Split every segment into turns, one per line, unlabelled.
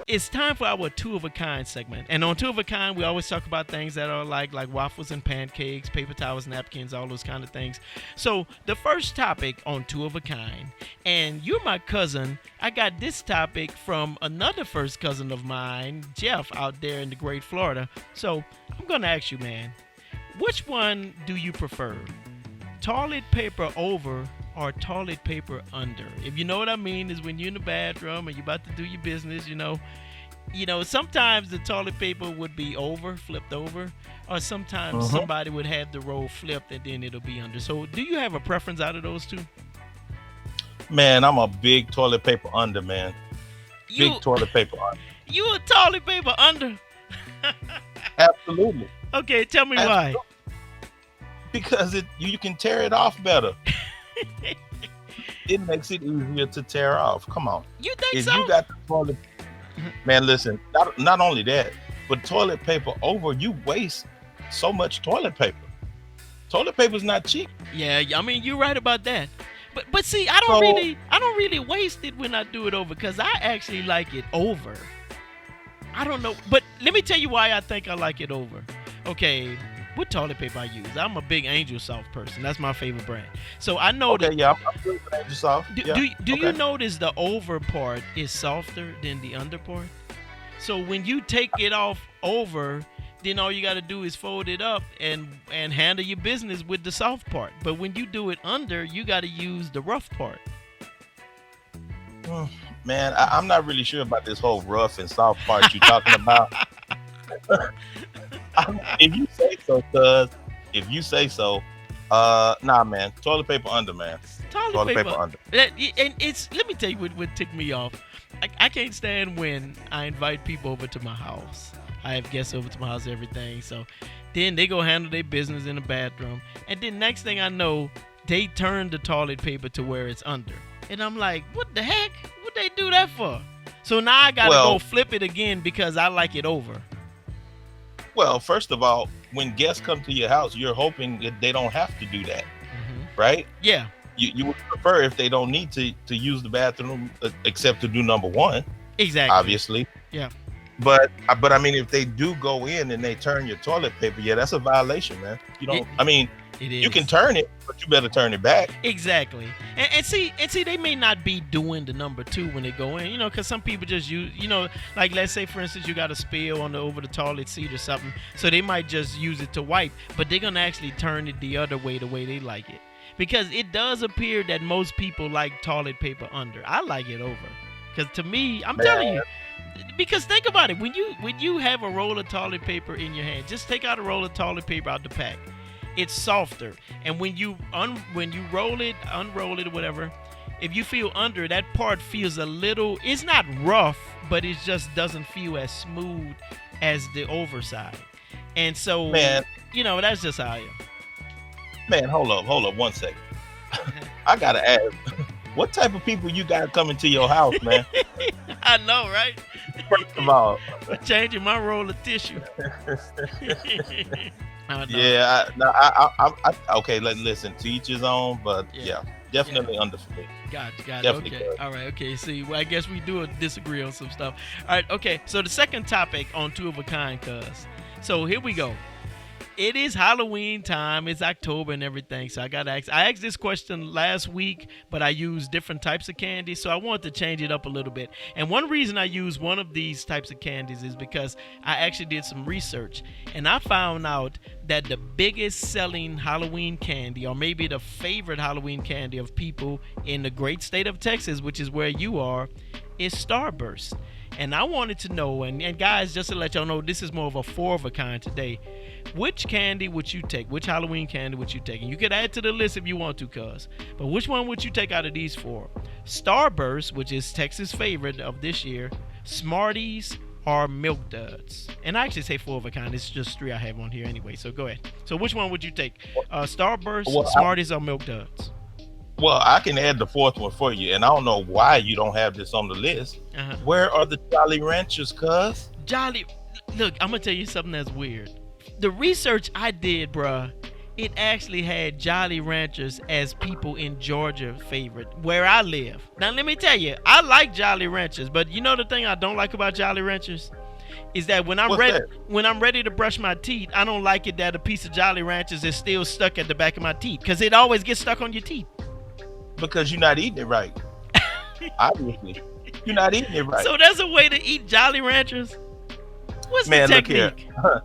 It's time for our two of a kind segment. And on two of a kind, we always talk about things that are like waffles and pancakes, paper towels, napkins, all those kind of things. So the first topic on two of a kind, and you're my cousin. I got this topic from another first cousin of mine, Jeff, out there in the great Florida. So I'm gonna ask you, man, which one do you prefer? Toilet paper over or toilet paper under? If you know what I mean, is when you're in the bathroom and you're about to do your business, sometimes the toilet paper would be flipped over, or sometimes somebody would have the roll flipped and then it'll be under. So do you have a preference out of those two?
Man, I'm a big toilet paper under, man. Big toilet paper under.
You a toilet paper under?
Absolutely.
Okay, tell me why.
Because you can tear it off better. It makes it easier to tear off. Come on.
You think
if
so?
You got the toilet, man, listen, not only that, but toilet paper over, you waste so much toilet paper. Toilet paper's not cheap.
Yeah, I mean, you're right about that. But see, I don't really waste it when I do it over, because I actually like it over. I don't know, but let me tell you why I think I like it over. Okay, what toilet paper I use? I'm a big Angel Soft person. That's my favorite brand. So I know
that. Yeah, I'm good with Angel Soft.
Do you notice the over part is softer than the under part? So when you take it off over, then all you got to do is fold it up and handle your business with the soft part. But when you do it under, you got to use the rough part.
Man, I'm not really sure about this whole rough and soft part you're talking about. If you say so, cuz. If you say so, nah, man. Toilet paper under, man. Toilet paper under.
And let me tell you what ticked me off. I can't stand when I invite people over to my house. I have guests over to my house, everything. So then they go handle their business in the bathroom, and then next thing I know, they turn the toilet paper to where it's under, and I'm like, what the heck? What they do that for? So now I gotta go flip it again because I like it over.
Well, first of all, when guests come to your house, you're hoping that they don't have to do that, right?
Yeah.
You would prefer if they don't need to use the bathroom except to do number one.
Exactly.
Obviously.
Yeah.
But I mean, if they do go in and they turn your toilet paper, yeah, that's a violation, man. You don't.
It is.
You can turn it, but you better turn it back.
Exactly. And see, they may not be doing the number two when they go in, because some people just use, like let's say for instance you got a spill over the toilet seat or something, so they might just use it to wipe, but they're gonna actually turn it the other way, the way they like it, because it does appear that most people like toilet paper under. I like it over, because to me, I'm telling you. Because think about it, when you have a roll of toilet paper in your hand, just take out a roll of toilet paper out the pack. It's softer, and when you roll it, unroll it, or whatever, if you feel under, that part feels a little. It's not rough, but it just doesn't feel as smooth as the overside. And so, man, that's just how I am.
Man, hold up 1 second. I gotta ask, what type of people you got coming to your house, man?
I know, right?
First of all,
changing my roll of tissue.
Yeah, okay. Listen, to each his own, but yeah, definitely under for me.
Gotcha.
Definitely
Okay.
good.
All right. Okay. See, I guess we do disagree on some stuff. All right. Okay. So the second topic on two of a kind, cuz. So here we go. It is Halloween time. It's October and everything. So I got to ask. I asked this question last week, but I used different types of candy. So I wanted to change it up a little bit. And one reason I use one of these types of candies is because I actually did some research. And I found out that the biggest selling Halloween candy, or maybe the favorite Halloween candy of people in the great state of Texas, which is where you are, is Starburst. And I wanted to know, and guys, just to let y'all know, this is more of a four of a kind today. Which candy would you take? Which Halloween candy would you take? And you could add to the list if you want to, cuz. But which one would you take out of these four? Starburst, which is Texas' favorite of this year, Smarties, or Milk Duds. And I actually say four of a kind. It's just three I have on here anyway. So go ahead. So which one would you take? Starburst, Smarties, or Milk Duds?
Well, I can add the fourth one for you, and I don't know why you don't have this on the list. Where are the Jolly Ranchers, cuz?
Look, I'm gonna tell you something that's weird. The research I did, bruh, it actually had Jolly Ranchers as people in Georgia favorite where I live. Now let me tell you, I like Jolly Ranchers, but you know the thing I don't like about Jolly Ranchers is that when I'm ready to brush my teeth, I don't like it that a piece of Jolly Ranchers is still stuck at the back of my teeth because it always gets stuck on your teeth.
Because you're not eating it right. Obviously, you're not eating it right.
So there's a way to eat Jolly Ranchers. What's the technique?
Look here.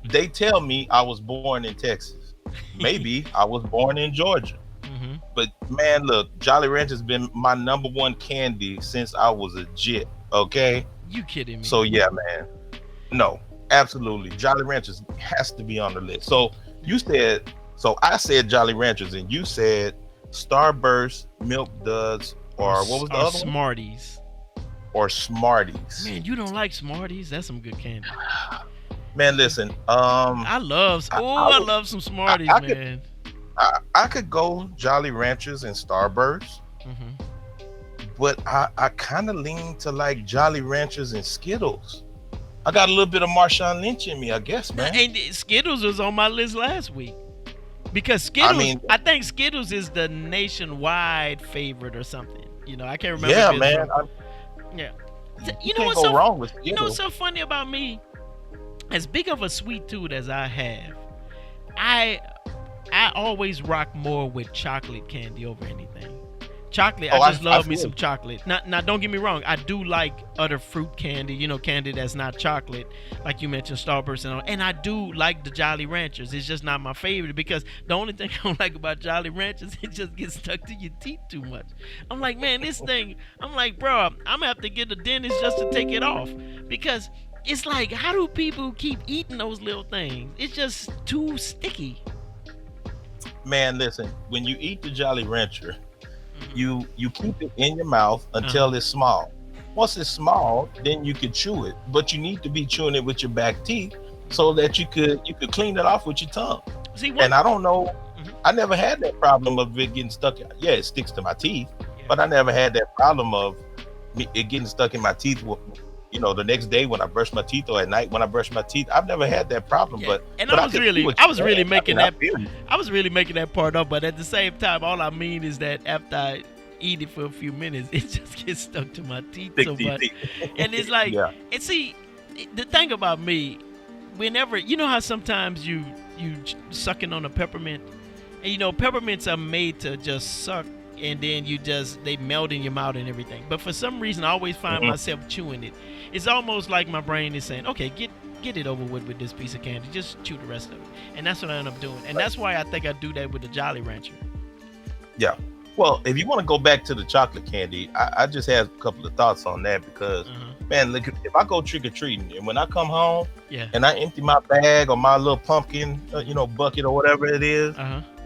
They tell me I was born in Texas. Maybe I was born in Georgia.
Mm-hmm.
But man, look, Jolly Rancher's been my number one candy since I was a jit. Okay.
You kidding me?
So yeah, man. No, absolutely. Jolly Ranchers has to be on the list. So I said Jolly Ranchers, and you said Starburst, Milk Duds, or what was the other one?
Smarties.
Or Smarties.
Man, you don't like Smarties? That's some good candy.
Man, listen.
I love some Smarties, man.
I could go Jolly Ranchers and Starburst, but I kind of lean to like Jolly Ranchers and Skittles. I got a little bit of Marshawn Lynch in me, I guess, man.
And Skittles was on my list last week. Because Skittles, I think Skittles is the nationwide favorite or something. You know, I can't remember.
Yeah, man.
Yeah.
You know what's so wrong with Skittles?
You know what's so funny about me? As big of a sweet tooth as I have, I always rock more with chocolate candy over anything. Chocolate, I just love me some chocolate. Now, don't get me wrong. I do like other fruit candy, you know, candy that's not chocolate, like you mentioned, Starburst and all. And I do like the Jolly Ranchers. It's just not my favorite because the only thing I don't like about Jolly Ranchers, it just gets stuck to your teeth too much. I'm like, man, this thing, I'm like, bro, I'm going to have to get a dentist just to take it off because it's like, how do people keep eating those little things? It's just too sticky.
Man, listen, when you eat the Jolly Rancher, you keep it in your mouth until it's small. Once it's small, then you can chew it, but you need to be chewing it with your back teeth so that you could clean it off with your tongue. And I don't know, I never had that problem of it getting stuck. Yeah, it sticks to my teeth, but I never had that problem of it getting stuck in my teeth. You know, the next day when I brush my teeth or at night when I brush my teeth, I've never had that problem.
I was really making that part up. But at the same time, all I mean is that after I eat it for a few minutes, it just gets stuck to my teeth so much. And it's like, and see, the thing about me, whenever, you know how sometimes you sucking on a peppermint, and you know peppermints are made to just suck. And then they melt in your mouth and everything. But for some reason, I always find myself chewing it. It's almost like my brain is saying, okay, get it over with this piece of candy. Just chew the rest of it. And that's what I end up doing. And that's why I think I do that with the Jolly Rancher.
Yeah. Well, if you want to go back to the chocolate candy, I just have a couple of thoughts on that because, man, look, if I go trick-or-treating and when I come home and I empty my bag or my little pumpkin, bucket or whatever it is,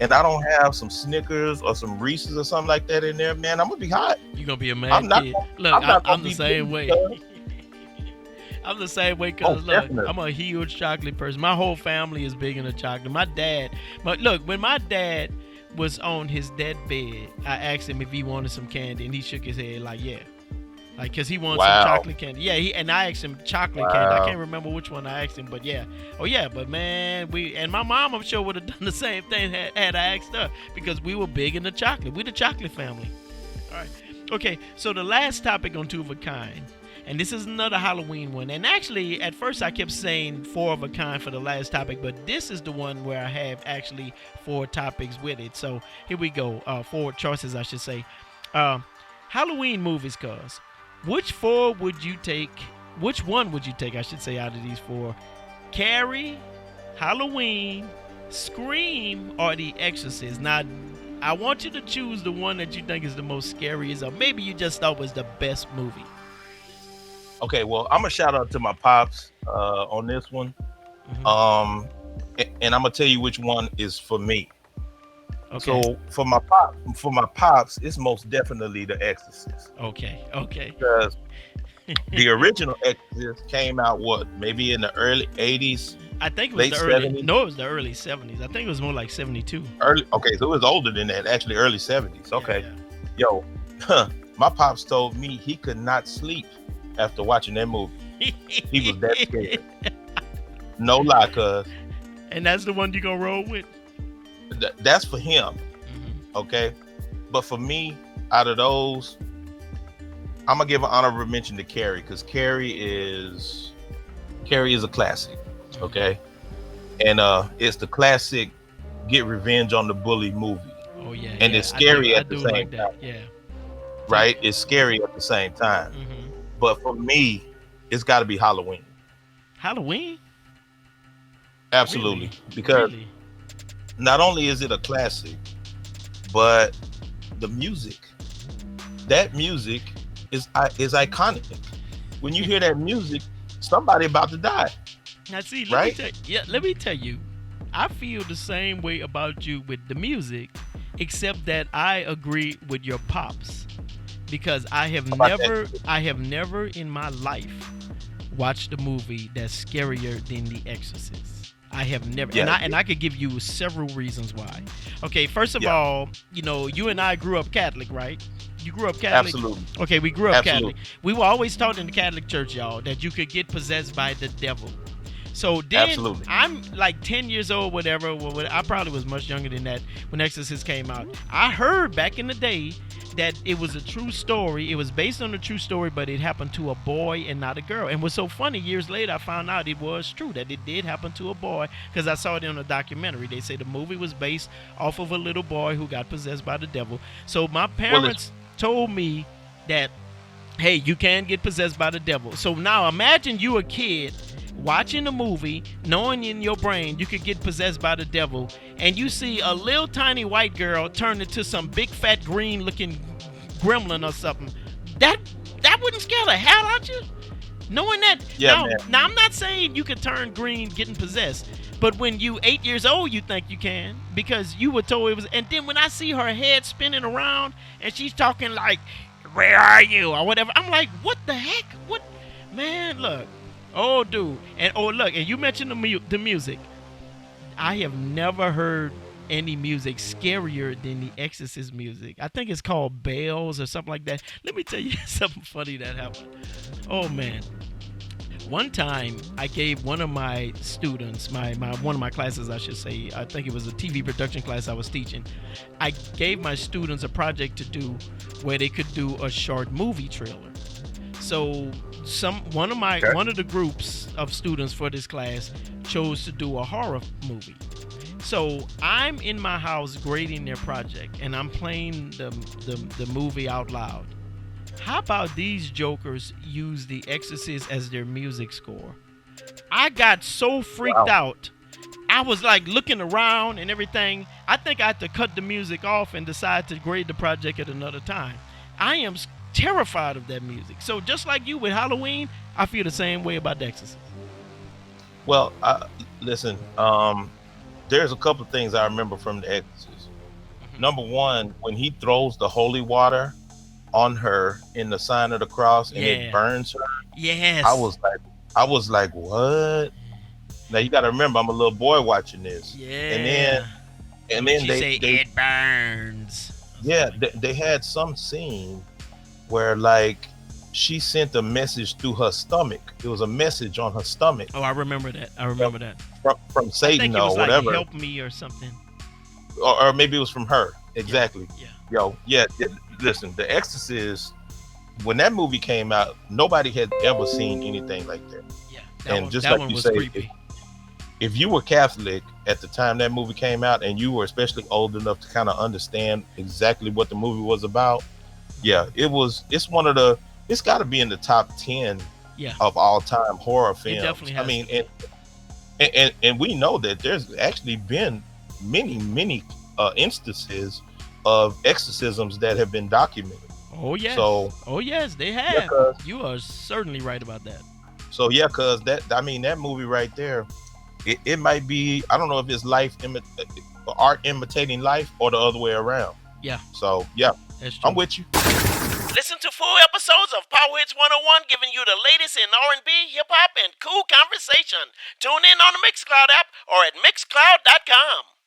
and I don't have some Snickers or some Reese's or something like that in there, man, I'm going to be hot.
You're going to be a mad kid. Look, I'm the same way. I'm the same way because, I'm a huge chocolate person. My whole family is big into chocolate. When my dad was on his deathbed, I asked him if he wanted some candy, and he shook his head like, yeah. Like, because he wanted some chocolate candy. Yeah, and I asked him chocolate candy. I can't remember which one I asked him, but yeah. Oh, yeah, but man, and my mom, I'm sure, would have done the same thing had I asked her because we were big into chocolate. We're the chocolate family. All right. Okay, so the last topic on Two of a Kind, and this is another Halloween one. And actually, at first, I kept saying 4 of a kind for the last topic, but this is the one where I have actually 4 topics with it. So here we go. 4 choices, I should say. Halloween movies, cuz. Which one would you take, I should say, out of these 4? Carrie, Halloween, Scream, or The Exorcist? Now, I want you to choose the one that you think is the most scariest, or maybe you just thought was the best movie.
Okay, well, I'm gonna shout out to my pops on this one. And I'm gonna tell you which one is for me. Okay. So for my pops, it's most definitely The Exorcist.
Okay.
Because the original Exorcist came out maybe in the early 80s.
I think it was the early 70s. No, it was the early 70s. I think it was more like 72.
Okay, so it was older than that, actually early 70s. Okay. Yeah. Yo, my pops told me he could not sleep after watching that movie. He was that scared. No lie, cuz.
And that's the one you gonna roll with?
That's for him,
Hmm.
okay? But for me, out of those, I'm gonna give an honorable mention to Carrie because Carrie is a classic, okay? And it's the classic Get Revenge on the Bully movie,
Oh yeah,
and
yeah.
it's scary
I
at the
do
same
like
time,
that. Yeah.
right? It's scary at the same time.
Hmm.
But for me, it's got to be Halloween,
Halloween?
absolutely,
Really?
because
Really?
not only is it a classic, but the music, that music is iconic. When you hear that music, somebody about to die,
Now see,
right?
let me tell you, I feel the same way about you with the music, except that I agree with your pops because
How about that?
I have never in my life watched a movie that's scarier than The Exorcist. I have never,
Yeah,
and I could give you several reasons why. Okay, first of
yeah,
all, you and I grew up Catholic, right? You grew up Catholic.
absolutely,
Okay, we grew up Catholic.
absolutely,
We were always taught in the Catholic Church, y'all, that you could get possessed by the devil. So then
absolutely.
I'm like 10 years old, whatever. I probably was much younger than that when Exorcist came out. I heard back in the day that it was a true story. It was based on a true story, but it happened to a boy and not a girl. And what's so funny, years later, I found out it was true that it did happen to a boy because I saw it in a documentary. They say the movie was based off of a little boy who got possessed by the devil. So my
Well, it's
parents told me that hey, you can get possessed by the devil. So now imagine you a kid watching a movie, knowing in your brain you could get possessed by the devil, and you see a little tiny white girl turn into some big fat green looking gremlin or something. That that wouldn't scare the hell out you? Knowing that
yeah, man.
now I'm not saying you could turn green getting possessed, but when you 8 years old you think you can because you were told it was. And then when I see her head spinning around and she's talking like, "Where are you?" or whatever, I'm like, "What the heck? What, man? Look, oh dude, and oh look, and you mentioned the music. I have never heard any music scarier than the Exorcist music. I think it's called Bells or something like that. Let me tell you something funny that happened. Oh man, one time I gave one of my students, my one of my classes, I should say, I think it was a TV production class I was teaching. I gave my students a project to do where they could do a short movie trailer. So
Okay.
one of the groups of students for this class chose to do a horror movie. So I'm in my house grading their project and I'm playing the movie out loud. How about these jokers use The Exorcist as their music score? I got so freaked
Wow.
out. I was like looking around and everything. I think I had to cut the music off and decide to grade the project at another time. I am terrified of that music. So just like you with Halloween, I feel the same way about The Exorcist.
Well, listen. There's a couple of things I remember from The Exorcist.
Mhm.
Number one, when he throws the holy water on her in the sign of the cross and it
Yeah.
burns her, I
Yes.
was like, what? Now you got to remember, I'm a little boy watching this, and then
Yeah.
and
When
then
she say
they
it burns.
yeah they had some scene where like she sent a message through her stomach. It was a message on her stomach
Oh, I remember that. I remember that.
from
I
Satan
think it
or
was like
whatever,
help me or something.
or maybe it was from her.
Yeah.
Exactly.
Yeah.
Yo, yeah. Listen, The Exorcist. When that movie came out, nobody had ever seen anything like that.
Yeah.
And just
That
like
one
you
was
say,
creepy.
if you were Catholic at the time that movie came out, and you were especially old enough to kind of understand exactly what the movie was about, yeah, it's one of the. It's got to be in the top 10
Yeah.
of all time horror
It
films.
definitely
I
has
mean,
to be.
and we know that there's actually been many instances of exorcisms that have been documented.
Oh yes.
So
Oh yes, they
yeah,
have.
cause
You are certainly right about that.
that, I mean, that movie right there, it might be, I don't know if it's art imitating life or the other way around.
Yeah,
So yeah,
that's true.
I'm with you.
Listen to full episodes of Power Hits 101 giving you the latest in R&B, hip hop, and cool conversation. Tune in on the Mixcloud app or at mixcloud.com.